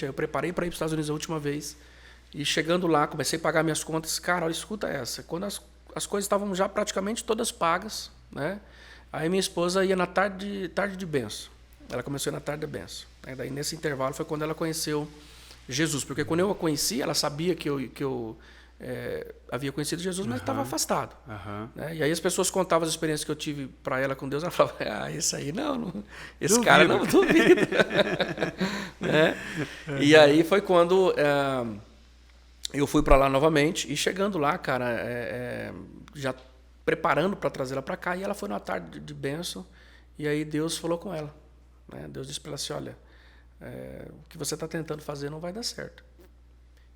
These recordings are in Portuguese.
Aí eu preparei para ir para os Estados Unidos a última vez. E chegando lá, comecei a pagar minhas contas. Cara, olha, escuta essa. Quando as coisas estavam já praticamente todas pagas, né? Aí minha esposa ia na tarde de benção. Ela começou a ir na tarde de benção. Daí nesse intervalo foi quando ela conheceu Jesus. Porque quando eu a conheci, ela sabia que eu havia conhecido Jesus, mas estava afastado. Né? E aí as pessoas contavam as experiências que eu tive para ela com Deus. Ela falava, esse aí não esse duvido. cara não duvida. Né? E aí foi quando eu fui para lá novamente. E chegando lá, cara, já preparando para trazê-la para cá. E ela foi na tarde de bênção. E aí Deus falou com ela. Né? Deus disse para ela assim, olha, o que você está tentando fazer não vai dar certo.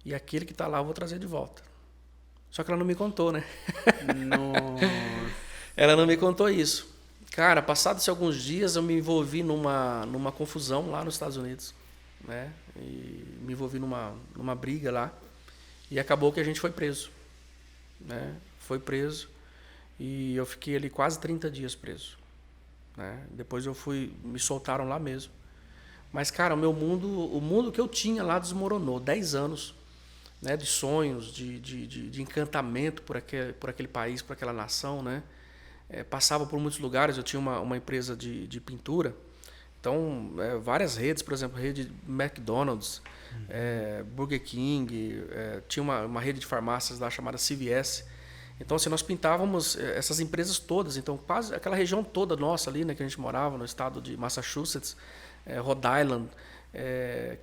E aquele que está lá eu vou trazer de volta. Só que ela não me contou, né? Nossa. Ela não me contou isso. Cara, passados alguns dias eu me envolvi numa confusão lá nos Estados Unidos. Né? E me envolvi numa briga lá. E acabou que a gente foi preso. Né? Foi preso. E eu fiquei ali quase 30 dias preso. Né? Depois me soltaram lá mesmo. Mas, cara, o mundo que eu tinha lá desmoronou. 10 anos, né, de sonhos, de encantamento por aquele país, por aquela nação. Né? Passava por muitos lugares. Eu tinha uma empresa de pintura. Então, várias redes, por exemplo, rede McDonald's, Burger King, tinha uma rede de farmácias lá chamada CVS. Então, assim, nós pintávamos essas empresas todas. Então, quase aquela região toda nossa ali, né, que a gente morava, no estado de Massachusetts, Rhode Island,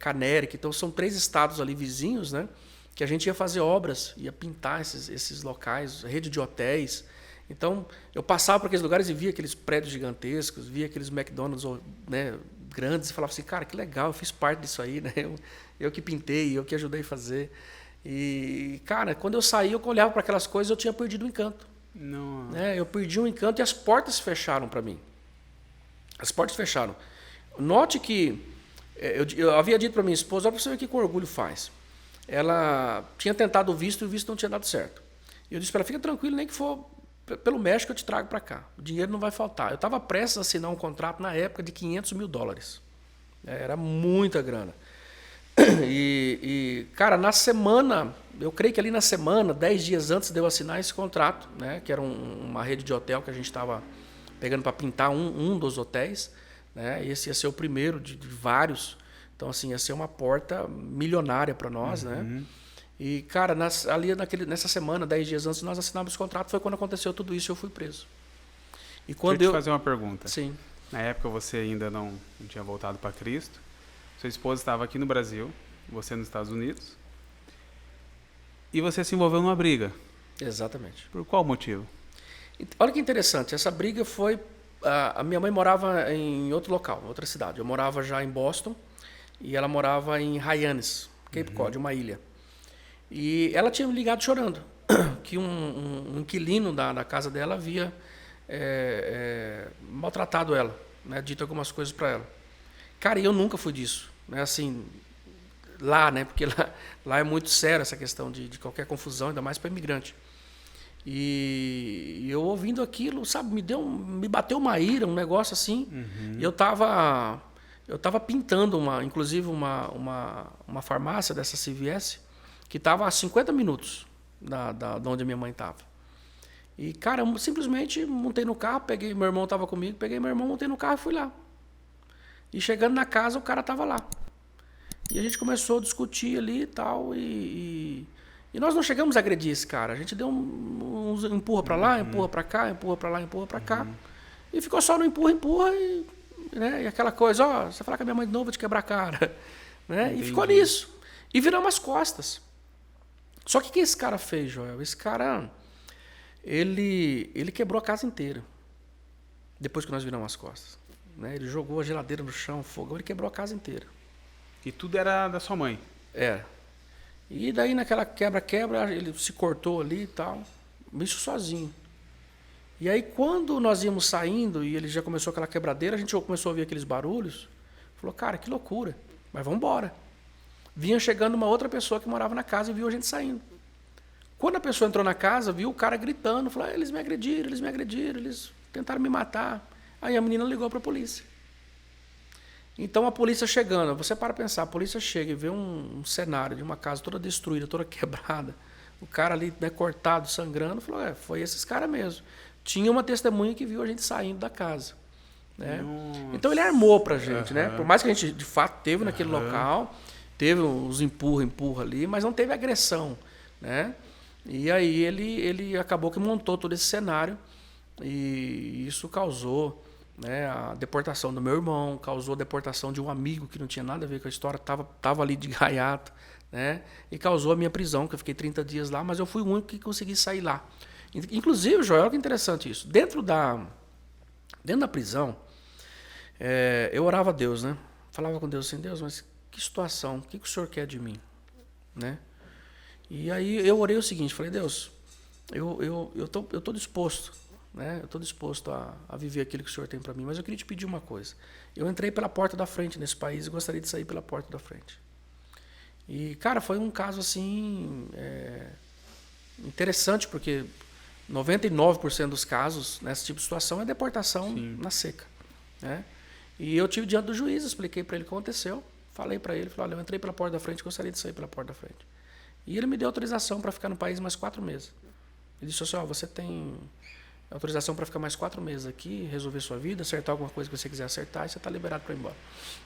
Connecticut. Então, são 3 estados ali vizinhos, né, que a gente ia fazer obras, ia pintar esses locais, rede de hotéis. Então, eu passava por aqueles lugares e via aqueles prédios gigantescos, via aqueles McDonald's, né, grandes, e falava assim, cara, que legal, eu fiz parte disso aí, né? Eu que pintei, eu que ajudei a fazer. E, cara, quando eu saí, eu olhava para aquelas coisas, eu tinha perdido o encanto. Né? Eu perdi o encanto e as portas se fecharam para mim. As portas fecharam. Note que eu havia dito para minha esposa, olha para você ver o que o orgulho faz. Ela tinha tentado o visto e o visto não tinha dado certo. E eu disse para ela, fica tranquilo, nem que for pelo México eu te trago para cá. O dinheiro não vai faltar. Eu estava prestes a assinar um contrato na época de $500 mil. Era muita grana. E, cara, na semana, eu creio que ali na semana, 10 dias antes de eu assinar esse contrato, né, que era uma rede de hotel que a gente estava pegando para pintar um dos hotéis, né, esse ia ser o primeiro de vários. Então, assim, ia ser uma porta milionária para nós, né? E, cara, nessa semana, 10 dias antes, nós assinamos o contrato, foi quando aconteceu tudo isso e eu fui preso. E quando Deixa eu te fazer uma pergunta. Sim. Na época você ainda não tinha voltado para Cristo. Sua esposa estava aqui no Brasil, você nos Estados Unidos. E você se envolveu numa briga. Exatamente. Por qual motivo? Olha que interessante, essa briga foi... A minha mãe morava em outro local, em outra cidade. Eu morava já em Boston e ela morava em Hyannis, Cape Cod, uma ilha. E ela tinha me ligado chorando, que um inquilino da casa dela havia maltratado ela, né, dito algumas coisas para ela. Cara, eu nunca fui disso, né, assim, lá, né, porque lá é muito sério essa questão de qualquer confusão, ainda mais para imigrante. E eu ouvindo aquilo, sabe, me bateu uma ira, um negócio assim. E eu tava pintando inclusive uma farmácia dessa CVS que estava a 50 minutos de onde a minha mãe estava. E, cara, eu simplesmente montei no carro, meu irmão estava comigo, peguei meu irmão, montei no carro e fui lá. E chegando na casa, o cara estava lá. E a gente começou a discutir ali e tal, e nós não chegamos a agredir esse cara. A gente deu uns empurra para lá, empurra para cá, empurra para lá, empurra para cá. E ficou só no empurra, né? E aquela coisa, você falar com a minha mãe de novo, vou te quebrar a cara. Né? E ficou nisso. E viramos as costas. Só que o que esse cara fez, Joel? Esse cara, ele quebrou a casa inteira. Depois que nós viramos as costas. Né? Ele jogou a geladeira no chão, fogão, ele quebrou a casa inteira. E tudo era da sua mãe? E daí naquela quebra-quebra, ele se cortou ali e tal. Isso sozinho. E aí quando nós íamos saindo e ele já começou aquela quebradeira, a gente começou a ouvir aqueles barulhos. Falou, cara, que loucura. Mas vamos embora. Vinha chegando uma outra pessoa que morava na casa e viu a gente saindo. Quando a pessoa entrou na casa, viu o cara gritando, falou, eles me agrediram, eles tentaram me matar. Aí a menina ligou para a polícia. Então a polícia chegando, você para pensar, a polícia chega e vê um cenário de uma casa toda destruída, toda quebrada, o cara ali, né, cortado, sangrando, falou, foi esses caras mesmo. Tinha uma testemunha que viu a gente saindo da casa. Né? Então ele armou pra gente, né? Por mais que a gente de fato teve naquele local, teve uns empurra ali, mas não teve agressão, né? E aí ele acabou que montou todo esse cenário e isso causou, né, a deportação do meu irmão, causou a deportação de um amigo que não tinha nada a ver com a história, tava ali de gaiato, né? E causou a minha prisão, que eu fiquei 30 dias lá, mas eu fui o único que consegui sair lá. Inclusive, Joel, olha que interessante isso. Dentro da prisão, eu orava a Deus, né? Falava com Deus assim, Deus, mas que situação, o que o Senhor quer de mim? Né? E aí eu orei o seguinte, falei, Deus, eu tô disposto, né? Eu tô disposto a viver aquilo que o Senhor tem para mim, mas eu queria te pedir uma coisa. Eu entrei pela porta da frente nesse país e gostaria de sair pela porta da frente. E, cara, foi um caso assim interessante, porque 99% dos casos nesse tipo de situação é deportação na seca, né? E eu tive diante do juiz, expliquei para ele o que aconteceu, falei para ele, falei, olha, eu entrei pela porta da frente, gostaria de sair pela porta da frente. E ele me deu autorização para ficar no país mais 4 meses. Ele disse assim, você tem autorização para ficar mais 4 meses aqui, resolver sua vida, acertar alguma coisa que você quiser acertar, e você está liberado para ir embora.